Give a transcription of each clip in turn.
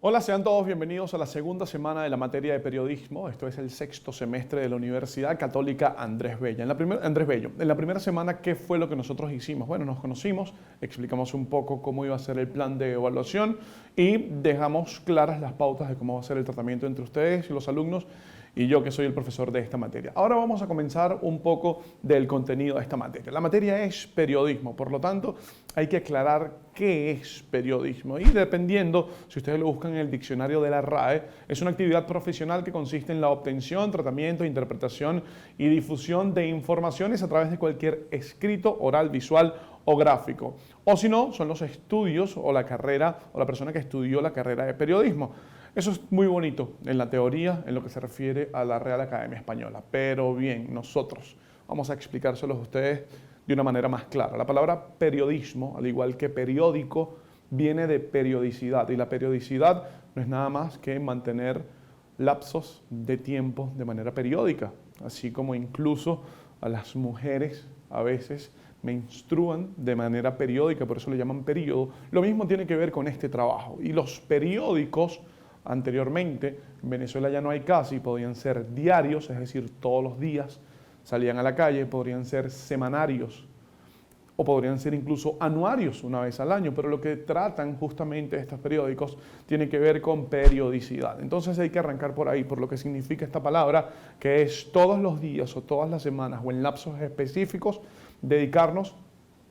Hola, sean todos bienvenidos a la segunda semana de la materia de periodismo. Esto es el sexto semestre de la Universidad Católica Andrés Bello. En la primera semana, ¿qué fue lo que nosotros hicimos? Bueno, nos conocimos, explicamos un poco cómo iba a ser el plan de evaluación y dejamos claras las pautas de cómo va a ser el tratamiento entre ustedes y los alumnos y yo, que soy el profesor de esta materia. Ahora vamos a comenzar un poco del contenido de esta materia. La materia es periodismo, por lo tanto, hay que aclarar qué es periodismo. Y dependiendo, si ustedes lo buscan en el diccionario de la RAE, es una actividad profesional que consiste en la obtención, tratamiento, interpretación y difusión de informaciones a través de cualquier escrito, oral, visual o gráfico. O si no, son los estudios o la carrera o la persona que estudió la carrera de periodismo. Eso es muy bonito en la teoría, en lo que se refiere a la Real Academia Española. Pero bien, nosotros vamos a explicárselos a ustedes de una manera más clara. La palabra periodismo, al igual que periódico, viene de periodicidad. Y la periodicidad no es nada más que mantener lapsos de tiempo de manera periódica. Así como incluso a las mujeres a veces menstruan de manera periódica, por eso le llaman periodo. Lo mismo tiene que ver con este trabajo. Y los periódicos, anteriormente, en Venezuela ya no hay casi, podían ser diarios, es decir, todos los días salían a la calle, podrían ser semanarios o podrían ser incluso anuarios una vez al año, pero lo que tratan justamente estos periódicos tiene que ver con periodicidad. Entonces hay que arrancar por ahí, por lo que significa esta palabra, que es todos los días o todas las semanas o en lapsos específicos dedicarnos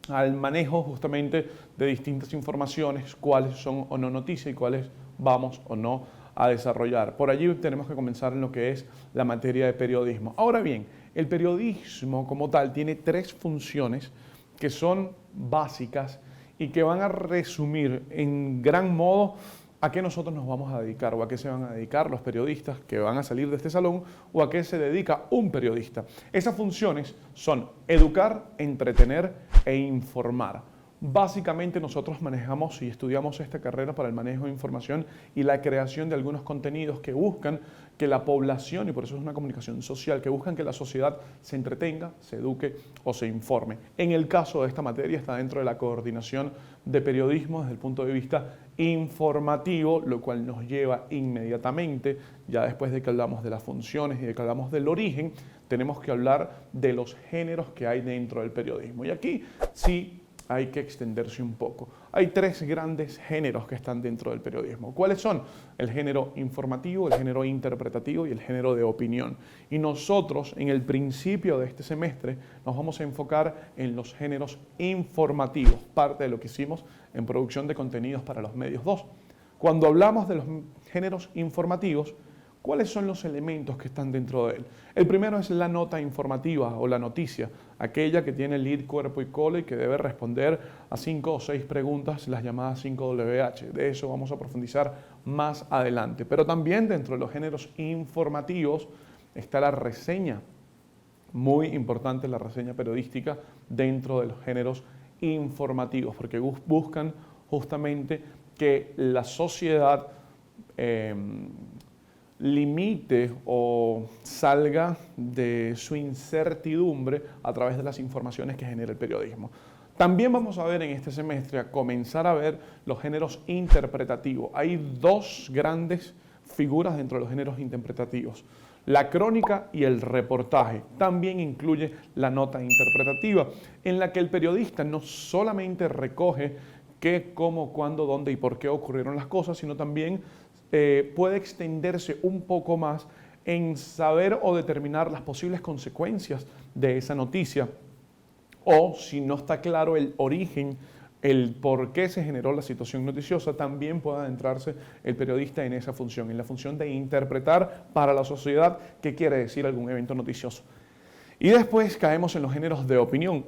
al manejo justamente de distintas informaciones, cuáles son o no noticias y cuáles vamos o no a desarrollar. Por allí tenemos que comenzar en lo que es la materia de periodismo. Ahora bien, el periodismo como tal tiene tres funciones que son básicas y que van a resumir en gran modo a qué nosotros nos vamos a dedicar o a qué se van a dedicar los periodistas que van a salir de este salón o a qué se dedica un periodista. Esas funciones son educar, entretener e informar. Básicamente nosotros manejamos y estudiamos esta carrera para el manejo de información y la creación de algunos contenidos que buscan que la población, y por eso es una comunicación social, que buscan que la sociedad se entretenga, se eduque o se informe. En el caso de esta materia está dentro de la coordinación de periodismo desde el punto de vista informativo, lo cual nos lleva inmediatamente, ya después de que hablamos de las funciones y de que hablamos del origen, tenemos que hablar de los géneros que hay dentro del periodismo. Y aquí sí hay que extenderse un poco. Hay tres grandes géneros que están dentro del periodismo. ¿Cuáles son? El género informativo, el género interpretativo y el género de opinión. Y nosotros, en el principio de este semestre, nos vamos a enfocar en los géneros informativos, parte de lo que hicimos en producción de contenidos para los medios 2. Cuando hablamos de los géneros informativos, ¿cuáles son los elementos que están dentro de él? El primero es la nota informativa o la noticia, aquella que tiene lead, cuerpo y cola y que debe responder a 5 o 6 preguntas, las llamadas 5WH. De eso vamos a profundizar más adelante. Pero también dentro de los géneros informativos está la reseña, muy importante la reseña periodística dentro de los géneros informativos, porque buscan justamente que la sociedad limite o salga de su incertidumbre a través de las informaciones que genera el periodismo. También vamos a ver en este semestre, a comenzar a ver los géneros interpretativos. Hay dos grandes figuras dentro de los géneros interpretativos: la crónica y el reportaje. También incluye la nota interpretativa, en la que el periodista no solamente recoge qué, cómo, cuándo, dónde y por qué ocurrieron las cosas, sino también puede extenderse un poco más en saber o determinar las posibles consecuencias de esa noticia, o si no está claro el origen, el por qué se generó la situación noticiosa, también puede adentrarse el periodista en esa función, en la función de interpretar para la sociedad qué quiere decir algún evento noticioso. Y después caemos en los géneros de opinión.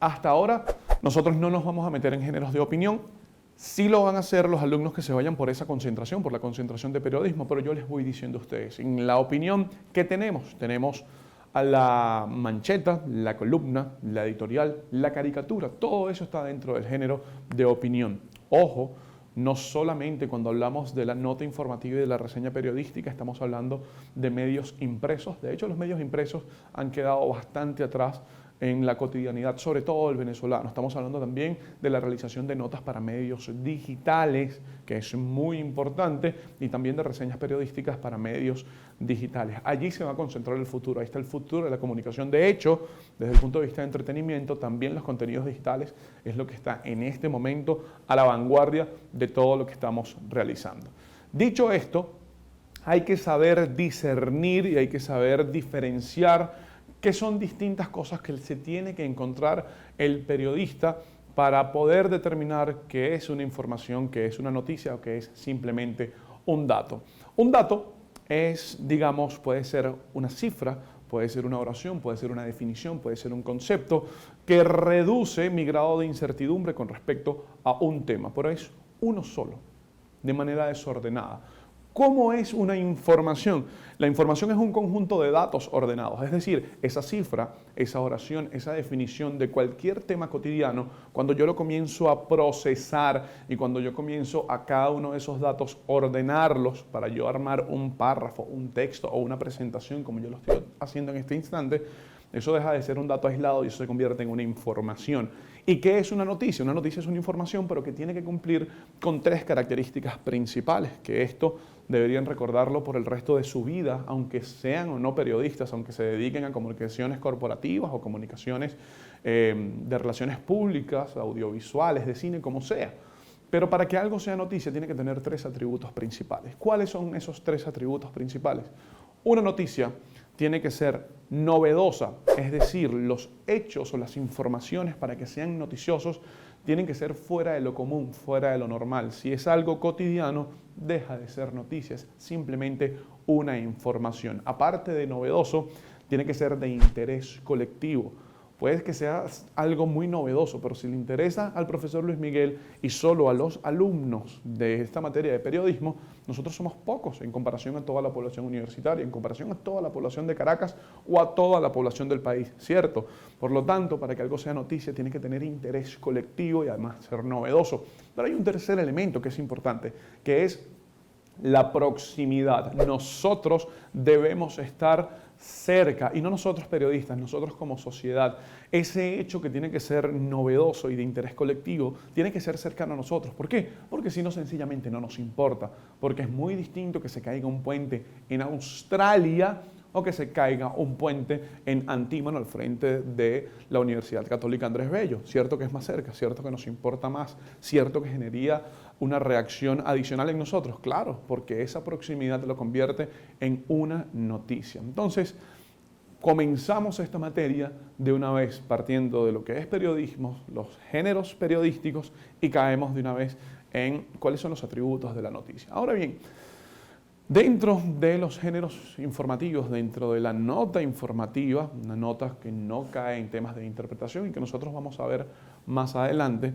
Hasta ahora nosotros no nos vamos a meter en géneros de opinión. Sí lo van a hacer los alumnos que se vayan por esa concentración, por la concentración de periodismo, pero yo les voy diciendo a ustedes, en la opinión, ¿qué tenemos? Tenemos a la mancheta, la columna, la editorial, la caricatura, todo eso está dentro del género de opinión. Ojo, no solamente cuando hablamos de la nota informativa y de la reseña periodística, estamos hablando de medios impresos. De hecho, los medios impresos han quedado bastante atrás en la cotidianidad, sobre todo el venezolano. Estamos hablando también de la realización de notas para medios digitales, que es muy importante, y también de reseñas periodísticas para medios digitales. Allí se va a concentrar el futuro, ahí está el futuro de la comunicación. De hecho, desde el punto de vista de entretenimiento, también los contenidos digitales es lo que está en este momento a la vanguardia de todo lo que estamos realizando. Dicho esto, hay que saber discernir y hay que saber diferenciar qué son distintas cosas que se tiene que encontrar el periodista para poder determinar qué es una información, qué es una noticia o qué es simplemente un dato. Un dato es, digamos, puede ser una cifra, puede ser una oración, puede ser una definición, puede ser un concepto que reduce mi grado de incertidumbre con respecto a un tema, pero es uno solo, de manera desordenada. ¿Cómo es una información? La información es un conjunto de datos ordenados, es decir, esa cifra, esa oración, esa definición de cualquier tema cotidiano, cuando yo lo comienzo a procesar y cuando yo comienzo a cada uno de esos datos ordenarlos para yo armar un párrafo, un texto o una presentación como yo lo estoy haciendo en este instante, eso deja de ser un dato aislado y eso se convierte en una información. ¿Y qué es una noticia? Una noticia es una información, pero que tiene que cumplir con 3 características principales, que esto deberían recordarlo por el resto de su vida, aunque sean o no periodistas, aunque se dediquen a comunicaciones corporativas o comunicaciones de relaciones públicas, audiovisuales, de cine, como sea. Pero para que algo sea noticia tiene que tener 3 atributos principales. ¿Cuáles son esos 3 atributos principales? Una noticia tiene que ser novedosa, es decir, los hechos o las informaciones para que sean noticiosos tienen que ser fuera de lo común, fuera de lo normal. Si es algo cotidiano, deja de ser noticias, simplemente una información. Aparte de novedoso, tiene que ser de interés colectivo. Puede que sea algo muy novedoso, pero si le interesa al profesor Luis Miguel y solo a los alumnos de esta materia de periodismo, nosotros somos pocos en comparación a toda la población universitaria, en comparación a toda la población de Caracas o a toda la población del país, ¿cierto? Por lo tanto, para que algo sea noticia, tiene que tener interés colectivo y además ser novedoso. Pero hay un tercer elemento que es importante, que es la proximidad. Nosotros debemos estar cerca, y no nosotros periodistas, nosotros como sociedad. Ese hecho que tiene que ser novedoso y de interés colectivo tiene que ser cercano a nosotros. ¿Por qué? Porque si no, sencillamente no nos importa. Porque es muy distinto que se caiga un puente en Australia o que se caiga un puente en Antímano al frente de la Universidad Católica Andrés Bello. Cierto que es más cerca, cierto que nos importa más, cierto que generaría una reacción adicional en nosotros, claro, porque esa proximidad lo convierte en una noticia. Entonces, comenzamos esta materia de una vez partiendo de lo que es periodismo, los géneros periodísticos y caemos de una vez en cuáles son los atributos de la noticia. Ahora bien, dentro de los géneros informativos, dentro de la nota informativa, una nota que no cae en temas de interpretación y que nosotros vamos a ver más adelante,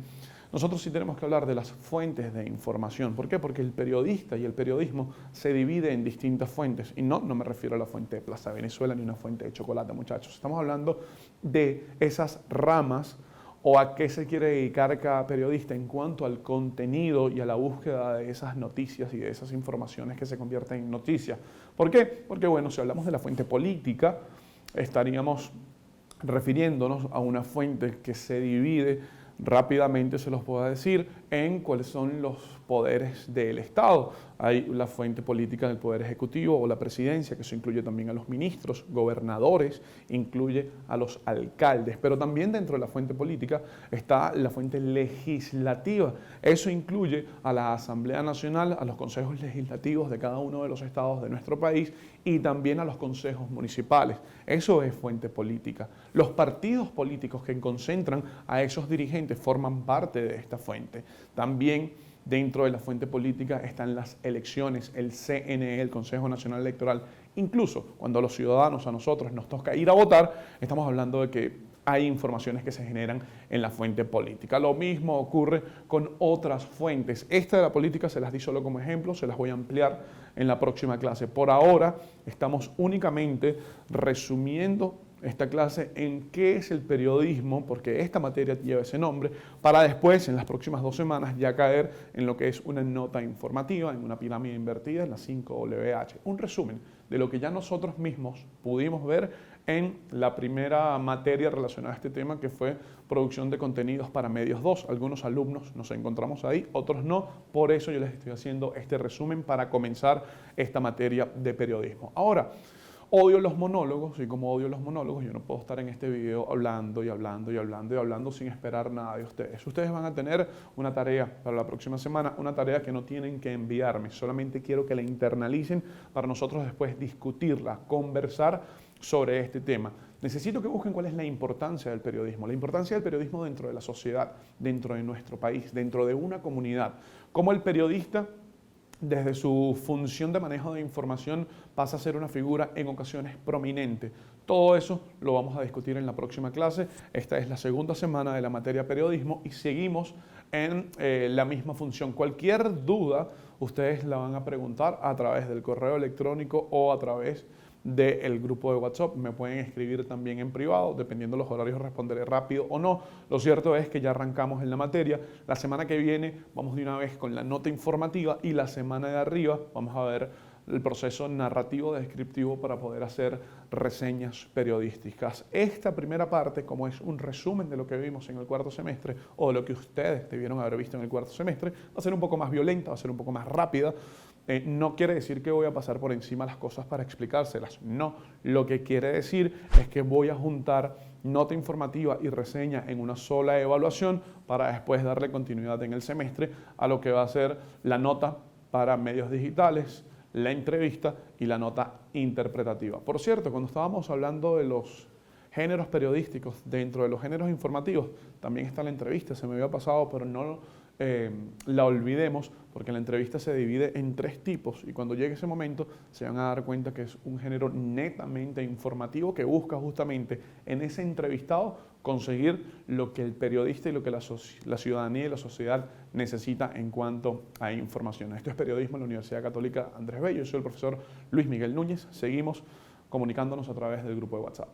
nosotros sí tenemos que hablar de las fuentes de información. ¿Por qué? Porque el periodista y el periodismo se divide en distintas fuentes. Y no me refiero a la fuente de Plaza Venezuela ni una fuente de chocolate, muchachos. Estamos hablando de esas ramas o a qué se quiere dedicar cada periodista en cuanto al contenido y a la búsqueda de esas noticias y de esas informaciones que se convierten en noticias. ¿Por qué? Porque, bueno, si hablamos de la fuente política, estaríamos refiriéndonos a una fuente que se divide, rápidamente se los puedo decir, en cuáles son los poderes del Estado. Hay la fuente política del Poder Ejecutivo o la presidencia, que eso incluye también a los ministros, gobernadores, incluye a los alcaldes, pero también dentro de la fuente política está la fuente legislativa. Eso incluye a la Asamblea Nacional, a los consejos legislativos de cada uno de los estados de nuestro país y también a los consejos municipales. Eso es fuente política. Los partidos políticos que concentran a esos dirigentes forman parte de esta fuente. También dentro de la fuente política están las elecciones, el CNE, el Consejo Nacional Electoral. Incluso cuando a los ciudadanos, a nosotros, nos toca ir a votar, estamos hablando de que hay informaciones que se generan en la fuente política. Lo mismo ocurre con otras fuentes. Esta de la política se las di solo como ejemplo, se las voy a ampliar en la próxima clase. Por ahora estamos únicamente resumiendo esta clase en qué es el periodismo, porque esta materia lleva ese nombre, para después, en las próximas 2 semanas, ya caer en lo que es una nota informativa, en una pirámide invertida, en la 5WH. Un resumen de lo que ya nosotros mismos pudimos ver en la primera materia relacionada a este tema, que fue producción de contenidos para Medios 2. Algunos alumnos nos encontramos ahí, otros no. Por eso yo les estoy haciendo este resumen para comenzar esta materia de periodismo. Ahora, odio los monólogos, y como odio los monólogos, yo no puedo estar en este video hablando y hablando y hablando y hablando sin esperar nada de ustedes. Ustedes van a tener una tarea para la próxima semana, una tarea que no tienen que enviarme, solamente quiero que la internalicen para nosotros después discutirla, conversar sobre este tema. Necesito que busquen cuál es la importancia del periodismo, la importancia del periodismo dentro de la sociedad, dentro de nuestro país, dentro de una comunidad. Cómo el periodista, desde su función de manejo de información, pasa a ser una figura en ocasiones prominente. Todo eso lo vamos a discutir en la próxima clase. Esta es la segunda semana de la materia periodismo y seguimos en la misma función. Cualquier duda ustedes la van a preguntar a través del correo electrónico o a través del grupo de WhatsApp. Me pueden escribir también en privado, dependiendo de los horarios responderé rápido o no. Lo cierto es que ya arrancamos en la materia. La semana que viene vamos de una vez con la nota informativa y la semana de arriba vamos a ver el proceso narrativo descriptivo para poder hacer reseñas periodísticas. Esta primera parte, como es un resumen de lo que vimos en el cuarto semestre o de lo que ustedes debieron haber visto en el cuarto semestre, va a ser un poco más violenta, va a ser un poco más rápida. No quiere decir que voy a pasar por encima las cosas para explicárselas, no. Lo que quiere decir es que voy a juntar nota informativa y reseña en una sola evaluación para después darle continuidad en el semestre a lo que va a ser la nota para medios digitales, la entrevista y la nota interpretativa. Por cierto, cuando estábamos hablando de los géneros periodísticos, dentro de los géneros informativos, también está la entrevista. Se me había pasado, pero no la olvidemos, porque la entrevista se divide en 3 tipos y cuando llegue ese momento se van a dar cuenta que es un género netamente informativo que busca justamente en ese entrevistado conseguir lo que el periodista y lo que la ciudadanía y la sociedad necesita en cuanto a información. Esto es Periodismo en la Universidad Católica Andrés Bello. Yo soy el profesor Luis Miguel Núñez. Seguimos comunicándonos a través del grupo de WhatsApp.